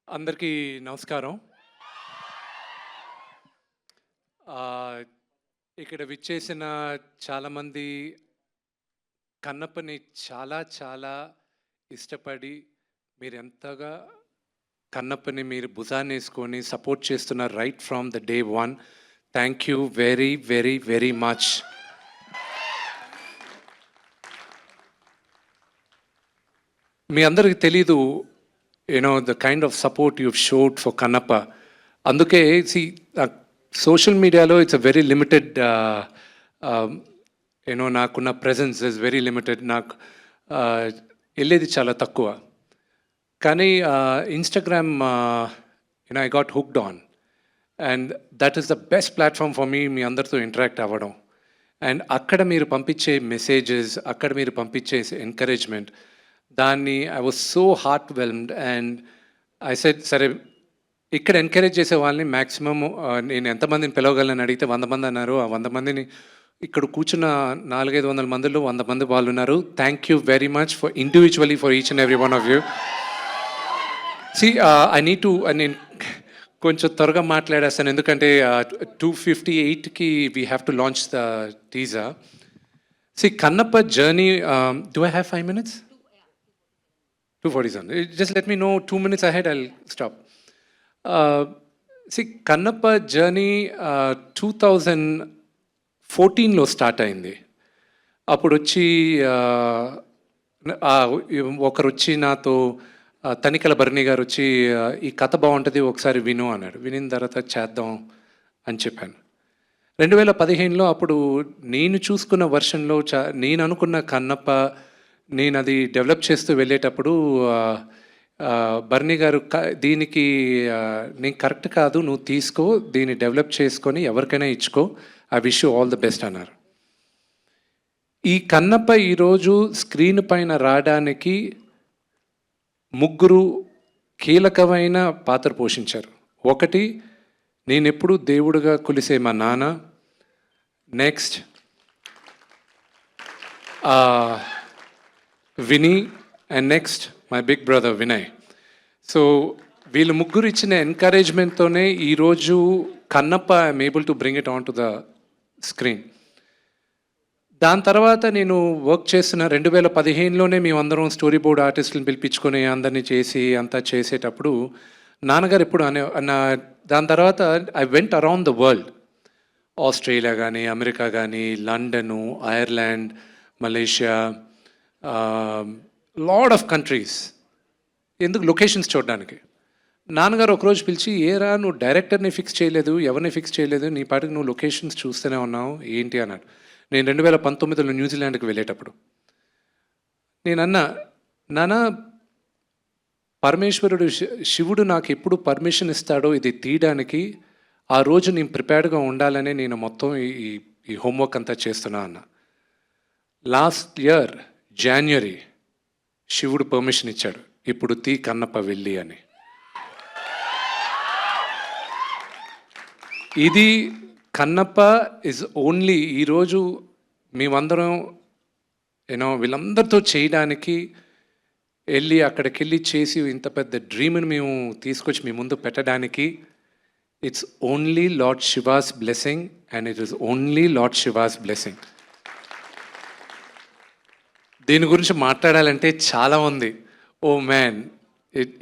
అందరికీ నమస్కారం. ఇక్కడ విచ్చేసిన చాలామంది కన్నప్పని చాలా చాలా ఇష్టపడి మీరెంతగా కన్నప్పని మీరు భుజాన్నేసుకొని సపోర్ట్ చేస్తున్నారు right from the day one. Thank you very very very much. మీ అందరికీ తెలీదు the kind of support you've showed for Kannappa. Anduke, see, social media lo it's a very limited, nakunna presence is very limited. Nak elledi chala takkuva. Kani Instagram, I got hooked on, and that is the best platform for me. Me andartho interact avadam, and akkada meer pampiche messages, akkada meer pampiche encouragement. దాన్ని I was so heart whelmed and I said సరే ఇక్కడ encourage చేసే వాళ్ళని maximum నేను ఎంతమందిని పిలవగలను అడిగితే 100 మంది అన్నారు. ఆ 100 మందిని ఇక్కడ కూర్చున్న 400-500 మందిలో 100 మంది వాళ్ళు ఉన్నారు. Thank you very much for individually for each and every one of you. See I need to నేను కొంచెం త్వరగా మాట్లాడేస్తాను ఎందుకంటే 2:58కి we have to launch the teaser. See Kannappa journey, do I have 5 minutes? 2:47. Just let me know 2 minutes ahead, I'll stop. See, Kannappa journey 2014లో start అయింది. అప్పుడు వచ్చి ఒకరు వచ్చి నాతో తనికల భరణి గారు వచ్చి ఈ కథ బాగుంటుంది ఒకసారి విను అన్నాడు. వినిన తర్వాత చేద్దాం అని చెప్పాను. 2015లో అప్పుడు నేను చూసుకున్న వర్షన్లో నేను అనుకున్న కన్నప్ప నేను అది డెవలప్ చేస్తూ వెళ్ళేటప్పుడు బర్నీ గారు దీనికి నేను కరెక్ట్ కాదు, నువ్వు తీసుకో, దీన్ని డెవలప్ చేసుకొని ఎవరికైనా ఇచ్చుకో, I wish you all the best అన్నారు. ఈ కన్నప్ప ఈరోజు స్క్రీన్ పైన రావడానికి ముగ్గురు కీలకమైన పాత్ర పోషించారు. ఒకటి, నేనెప్పుడు దేవుడిగా కొలిసే మా నాన్న. Next Vini, and next my big brother Vinay. So వీళ్ళు ముగ్గురు ఇచ్చిన ఎంకరేజ్మెంట్తోనే ఈరోజు Kannappa I'm able to bring it on to the screen. దాని తర్వాత నేను వర్క్ చేస్తున్న 2015లోనే మేమందరం స్టోరీ బోర్డ్ ఆర్టిస్టులను పిలిపించుకొని అందరినీ చేసి అంతా చేసేటప్పుడు నాన్నగారు ఎప్పుడు దాని తర్వాత I went around the world. Australia కానీ, అమెరికా కానీ, London, Ireland, Malaysia, lot of countries. ఎందుకు? లొకేషన్స్ చూడడానికి. నాన్నగారు ఒకరోజు పిలిచి, ఏరా నువ్వు డైరెక్టర్ని ఫిక్స్ చేయలేదు, ఎవరిని ఫిక్స్ చేయలేదు, నీ పాటికి నువ్వు లొకేషన్స్ చూస్తూనే ఉన్నావు ఏంటి అన్నాడు. నేను 2019లో న్యూజిలాండ్కి వెళ్ళేటప్పుడు నేనన్నా, నాన్న పరమేశ్వరుడు శివుడు నాకు ఎప్పుడు పర్మిషన్ ఇస్తాడో ఇది తీయడానికి, ఆ రోజు నేను ప్రిపేర్డ్గా ఉండాలనే నేను మొత్తం ఈ హోంవర్క్ అంతా చేస్తున్నా అన్న. లాస్ట్ ఇయర్ జనవరి శివుడు పర్మిషన్ ఇచ్చాడు, ఇప్పుడు తీ కన్నప్ప వెళ్ళి అని. ఇది కన్నప్ప ఇస్ ఓన్లీ ఈరోజు మేమందరం వీళ్ళందరితో చేయడానికి వెళ్ళి అక్కడికి వెళ్ళి చేసి ఇంత పెద్ద డ్రీమ్ని మేము తీసుకొచ్చి మీ ముందు పెట్టడానికి it's only lord Shiva's blessing, and it is only lord Shiva's blessing. దీని గురించి మాట్లాడాలంటే చాలా ఉంది. Oh man,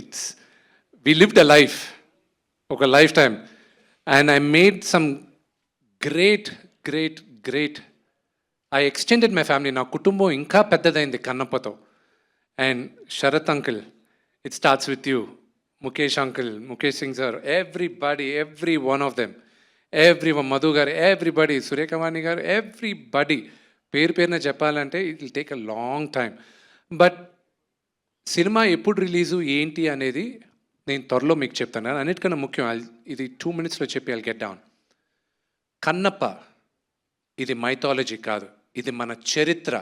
it's we lived a life, ఒక lifetime, and I made some great great great I extended my family. నా కుటుంబం ఇంకా పెద్దదైంది కన్నప్పతో. And Sarath uncle, it starts with you. Mukesh uncle, Mukesh Singh sir, everybody, every one of them, Madhu గారు, everybody, Surekhavani గారు, everybody పేరున చెప్పాలంటే it will take a long time. But cinema ఎప్పుడు రిలీజు ఏంటి అనేది నేను త్వరలో మీకు చెప్తాను. అన్నిటికన్నా ముఖ్యం, ఇది 2 minutesలో చెప్పి ఐల్ గెట్ డౌన్. కన్నప్ప ఇది మైథాలజీ కాదు, ఇది మన చరిత్ర.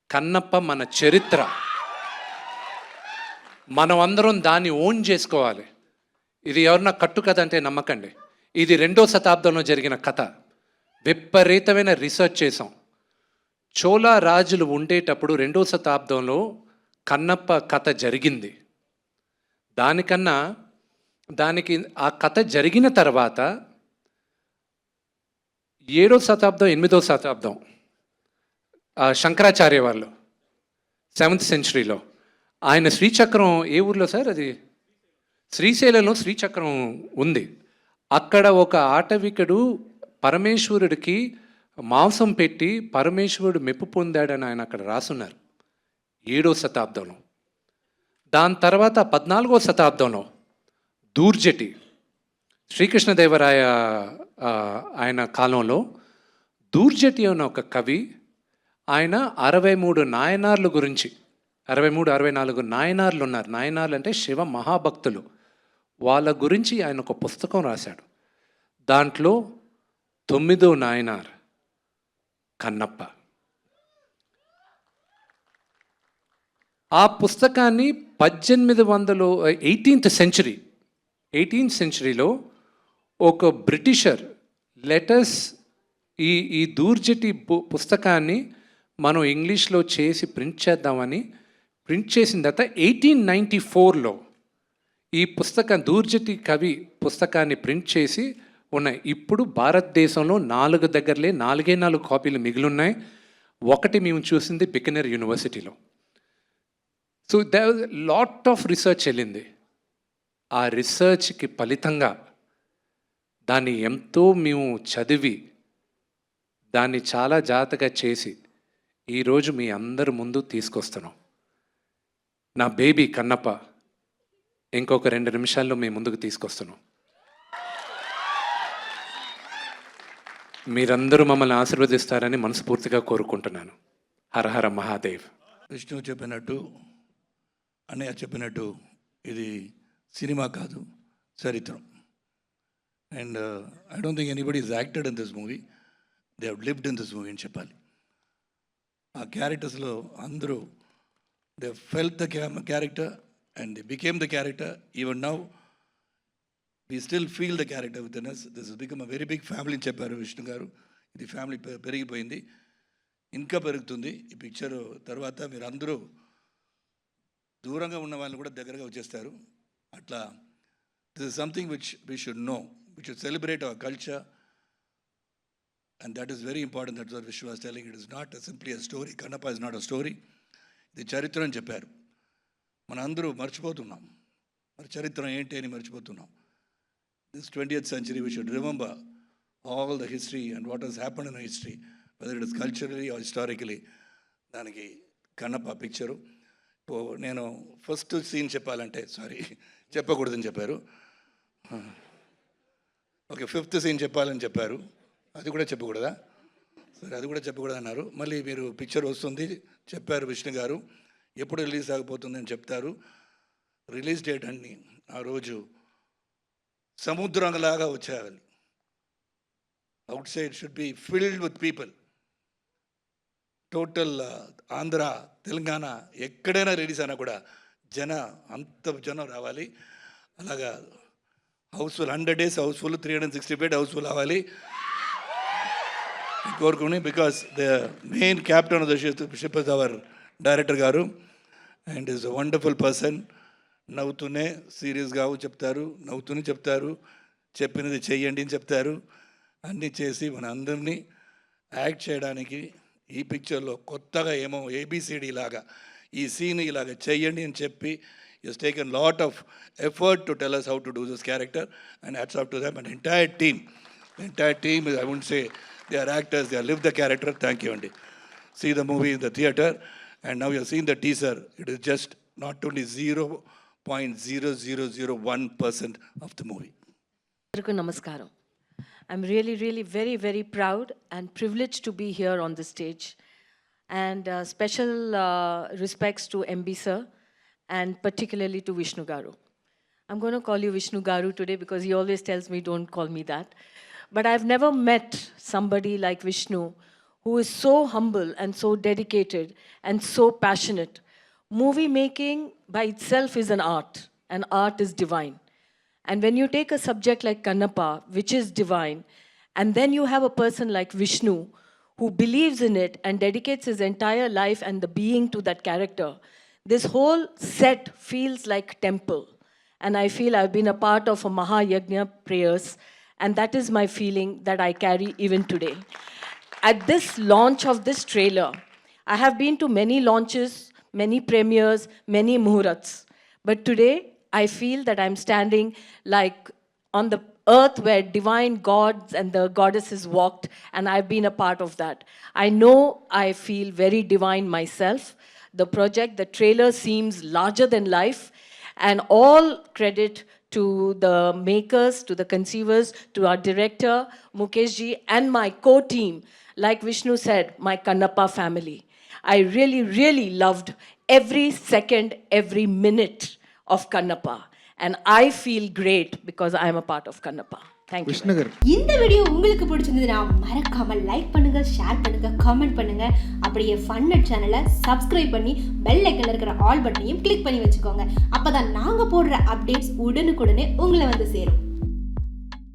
కన్నప్ప మన చరిత్ర. మనం అందరం దాన్ని ఓన్ చేసుకోవాలి. ఇది ఎవరన్నా కట్టు కథ అంటే నమ్మకండి. ఇది 2వ శతాబ్దంలో జరిగిన కథ. విపరీతమైన రీసెర్చ్ చేసాం. చోళా రాజులు ఉండేటప్పుడు 2వ శతాబ్దంలో కన్నప్ప కథ జరిగింది. దానికన్నా దానికి ఆ కథ జరిగిన తర్వాత 7వ శతాబ్దం 8వ శతాబ్దం శంకరాచార్య వాళ్ళు 7th సెంచరీలో ఆయన శ్రీచక్రం ఏ ఊర్లో సార్ అది శ్రీశైలంలో శ్రీచక్రం ఉంది. అక్కడ ఒక ఆటవికుడు పరమేశ్వరుడికి మాంసం పెట్టి పరమేశ్వరుడు మెప్పు పొందాడని ఆయన అక్కడ రాసున్నారు 7వ శతాబ్దంలో. దాని తర్వాత 14వ శతాబ్దంలో దూర్జటి శ్రీకృష్ణదేవరాయ ఆయన కాలంలో దూర్జటి అన్న ఒక కవి ఆయన 63 నాయనార్ల గురించి 64 నాయనార్లు ఉన్నారు. నాయనార్లు అంటే శివ మహాభక్తులు. వాళ్ళ గురించి ఆయన ఒక పుస్తకం రాశాడు. దాంట్లో 9వ నాయనార్ కన్నప్ప. ఆ పుస్తకాన్ని 18th సెంచరీలో ఒక బ్రిటిషర్ లెటర్స్ ఈ దూర్జటి పుస్తకాన్ని మనం ఇంగ్లీష్లో చేసి ప్రింట్ చేద్దామని ప్రింట్ చేసిన తర్వాత 1894లో ఈ పుస్తకం దూర్జటి కవి పుస్తకాన్ని ప్రింట్ చేసి ఉన్నాయి. ఇప్పుడు భారతదేశంలో 4 కాపీలు మిగిలిన్నాయి. ఒకటి మేము చూసింది బికనర్ యూనివర్సిటీలో. So there was lot of research వెళ్ళింది. ఆ రీసెర్చ్కి ఫలితంగా దాన్ని ఎంతో మేము చదివి దాన్ని చాలా జాగ్రత్తగా చేసి ఈరోజు మీ అందరి ముందు తీసుకొస్తున్నాం. నా బేబీ కన్నప్ప ఇంకొక 2 నిమిషాల్లో మీ ముందుకు తీసుకొస్తున్నాం. మీరందరూ మమ్మల్ని ఆశీర్వదిస్తారని మనస్ఫూర్తిగా కోరుకుంటున్నాను. హర హర మహాదేవ్. విష్ణు చెప్పినట్టు, అన్నయ్య చెప్పినట్టు ఇది సినిమా కాదు, చరిత్రం. And I don't think anybody is acted in this movie, they have lived in this movie అని చెప్పాలి. ఆ క్యారెక్టర్స్లో అందరూ they felt the character and they became the character. Even now we still feel the character within us. This is become a very big family అని చెప్పారు విష్ణు గారు. ఇది family పెరిగిపోయింది, ఇంకా పెరుగుతుంది. ఈ పిక్చర్ తర్వాత మీరు అందరూ దూరంగా ఉన్న వాళ్ళని కూడా దగ్గరగా వచ్చేస్తారు. అట్లా this is something which we should know, we should celebrate our culture, and that is very important. That's what Vishnu was telling. It is not simply a story. Kannappa is not a story. ఇది చరిత్ర అని చెప్పారు. మన అందరూ మర్చిపోతున్నాం, మరి చరిత్ర ఏంటి అని మర్చిపోతున్నాం. This 20th century we should remember all the history and what has happened in history, whether it is culturally or historically. దానికి కన్నప్ప పిక్చరు. నేను ఫస్ట్ సీన్ చెప్పాలంటే చెప్పకూడదని చెప్పారు. ఓకే, 5th సీన్ చెప్పాలని చెప్పారు, అది కూడా చెప్పకూడదా? సరే, అది కూడా చెప్పకూడదు అన్నారు. మళ్ళీ మీరు పిక్చర్ వస్తుంది చెప్పారు విష్ణు గారు, ఎప్పుడు రిలీజ్ ఆగిపోతుందని చెప్తారు. రిలీజ్ డేట్ అన్ని ఆ రోజు సముద్రంలాగా వచ్చేయాలి. Out side should be filled with people. Total Andhra, Telangana ఎక్కడైనా రిలీజ్ అయినా కూడా అంత జనం రావాలి. అలాగా హౌస్ఫుల్ 100 days హౌస్ఫుల్, 365 హౌస్ఫుల్ అవ్వాలి కోరుకుని. Because the main captain of the ship is our director గారు and is a wonderful person. నవ్వుతూనే సీరియస్గా చెప్తారు, నవ్వుతూనే చెప్తారు, చెప్పినది చెయ్యండి అని చెప్తారు. అన్నీ చేసి మన అందరినీ యాక్ట్ చేయడానికి ఈ పిక్చర్లో కొత్తగా ఏమో ABCD లాగా ఈ సీన్ ఇలాగ చెయ్యండి అని చెప్పి has taken lot of effort to tell us how to do this character, and hats off to them and entire team. The entire team, I wouldn't say they are actors, they have lived the character. Thank you, Andy. See the movie in the theater, and now you have seen the teaser. It is just not only 0.0001% of the movie. Namaskaram. I'm really very, very proud and privileged to be here on the stage. And special respects to MB sir, and particularly to Vishnu Garu. I'm going to call you Vishnu Garu today because he always tells me don't call me that. But I've never met somebody like Vishnu who is so humble and so dedicated and so passionate. Movie making by itself is an art, and art is divine. And when you take a subject like Kannappa, which is divine, and then you have a person like Vishnu who believes in it and dedicates his entire life and the being to that character, this whole set feels like temple. and I feel I've been a part of a Mahayagna prayers, and that is my feeling that I carry even today. At this launch of this trailer, I have been to many launches, many premieres, many muhurats, but today I feel that I'm standing like on the earth where divine gods and the goddesses walked, and I've been a part of that. I know I feel very divine myself. The project, the trailer seems larger than life, and all credit to the makers, to the conceivers, to our director, Mukesh ji, and my co-team. Like Vishnu said, my Kannappa family. I really, really loved every second, every minute of Kannappa. And I feel great because I am a part of Kannappa. Thank you. விஷ்ணுகர் இந்த video உங்களுக்கு பிடிச்சிருந்ததுன்னா மறக்காம like பண்ணுங்க, share பண்ணுங்க, comment பண்ணுங்க. அப்படியே ஃபன்னட் சேனலை subscribe பண்ணி பெல் ஐக்கன்ல இருக்கிற ஆல் பட்டனையும் கிளிக் பண்ணி வச்சுக்கோங்க. அப்பதான் நாங்க போடுற அப்டேட்ஸ் உடனுக்குடனே உங்களை வந்து சேரும்.